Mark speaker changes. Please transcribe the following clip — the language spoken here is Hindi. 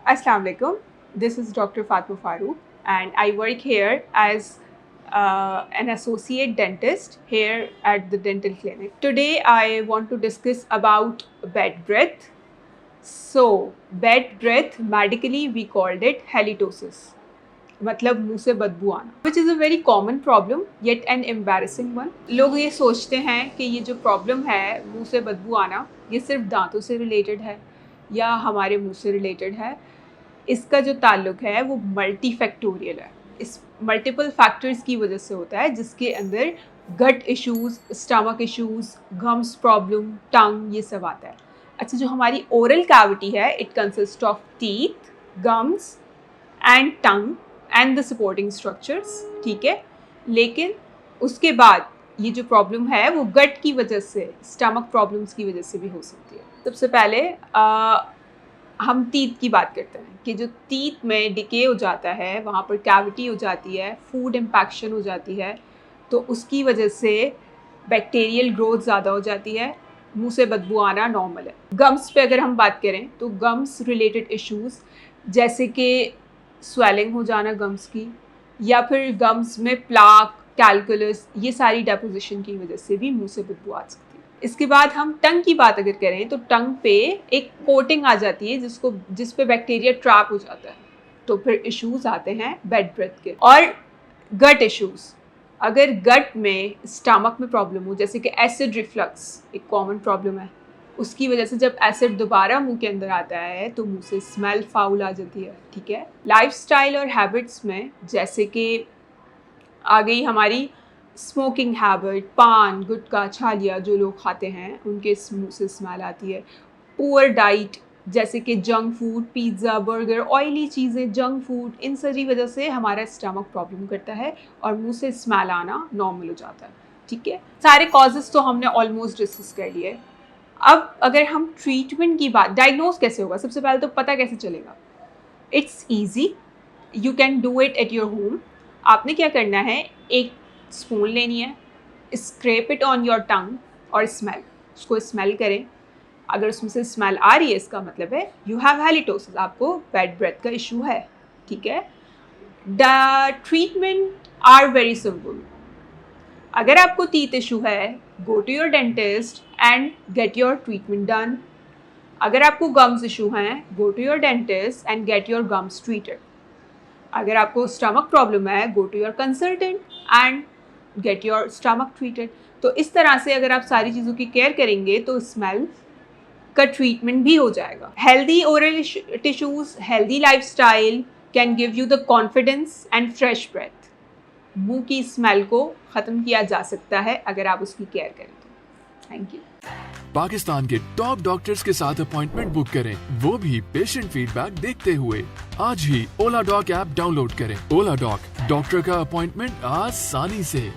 Speaker 1: Assalamu alaikum. This is Dr. Fatma Farooq, and I work here as an associate dentist here at the dental clinic. Today, I want to discuss about bad breath. So, bad breath, medically we called it halitosis. मतलब मुंह से बदबू आना, which is a very common problem yet an embarrassing one. लोग ये सोचते हैं कि ये जो प्रॉब्लम है मुंह से बदबू आना, ये सिर्फ दांतों से रिलेटेड है या हमारे मुंह से रिलेटेड है. इसका जो ताल्लुक है वो मल्टी फैक्टोरियल है. इस मल्टीपल फैक्टर्स की वजह से होता है, जिसके अंदर gut issues, stomach issues, gums problem, tongue, ये सब आता है. अच्छा, जो हमारी ओरल कैविटी है, it consist of teeth, gums and tongue and the supporting structures. ठीक है, लेकिन उसके बाद ये जो प्रॉब्लम है वो गट की वजह से, स्टमक प्रॉब्लम्स की वजह से भी हो सकती है. सबसे पहले हम टीथ की बात करते हैं कि जो टीथ में डिके हो जाता है, वहाँ पर कैविटी हो जाती है, फूड इम्पैक्शन हो जाती है, तो उसकी वजह से बैक्टीरियल ग्रोथ ज़्यादा हो जाती है, मुंह से बदबू आना नॉर्मल है. गम्स पे अगर हम बात करें तो गम्स रिलेटेड इश्यूज़ जैसे कि स्वेलिंग हो जाना गम्स की, या फिर गम्स में प्लाक, कैलकुलस, ये सारी डेपोजिशन की वजह से भी मुंह से बदबू आ सकती है. इसके बाद हम टंग की बात अगर करें तो टंग पे एक कोटिंग आ जाती है जिस पे बैक्टीरिया ट्रैप हो जाता है, तो फिर इश्यूज़ आते हैं बैड ब्रेथ के. और गट इश्यूज़, अगर गट में, स्टमक में प्रॉब्लम हो, जैसे कि एसिड रिफ्लक्स एक कॉमन प्रॉब्लम है, उसकी वजह से जब एसिड दोबारा मुंह के अंदर आता है तो मुंह से स्मेल फाउल आ जाती है. ठीक है, लाइफस्टाइल और हैबिट्स में जैसे कि आ गई हमारी स्मोकिंग हैबिट, पान, गुटखा, छालिया जो लोग खाते हैं उनके मुंह से स्मेल आती है. पुअर डाइट जैसे कि junk food, pizza, burger, oily चीज़ें, जंक फूड, इन सारी वजह से हमारा स्टमक प्रॉब्लम करता है और मुंह से स्मेल आना नॉर्मल हो जाता है. ठीक है, सारे कॉजेज़ तो हमने ऑलमोस्ट डिस्कस कर लिए. अब अगर हम ट्रीटमेंट की बात, डायग्नोज कैसे होगा, सबसे पहले तो पता कैसे चलेगा. It's easy, you can do it at your home. आपने क्या करना है, एक स्पून लेनी है, scrap it on your tongue और स्मेल, उसको स्मेल करें. अगर उसमें से स्मेल आ रही है, इसका मतलब है यू हैव हैलिटोसिस, आपको बैड ब्रेथ का इशू है. ठीक है, the treatment are very simple. अगर आपको टीथ इशू है, go to your dentist and get your treatment done. अगर आपको गम्स इशू हैं, go to your dentist and get your gums treated. अगर आपको स्टमक प्रॉब्लम है, go to your consultant and get your stomach treated. तो इस तरह से अगर आप सारी चीज़ों की केयर करेंगे तो स्मेल का ट्रीटमेंट भी हो जाएगा. Healthy oral tissues, healthy lifestyle can give you the confidence and fresh breath. मुंह की स्मेल को ख़त्म किया जा सकता है अगर आप उसकी केयर करें तो. Thank you.
Speaker 2: पाकिस्तान के टॉप डॉक्टर्स के साथ अपॉइंटमेंट बुक करें, वो भी पेशेंट फीडबैक देखते हुए. आज ही ओला डॉक ऐप डाउनलोड करें. ओला डॉक, डॉक्टर का अपॉइंटमेंट आसानी से.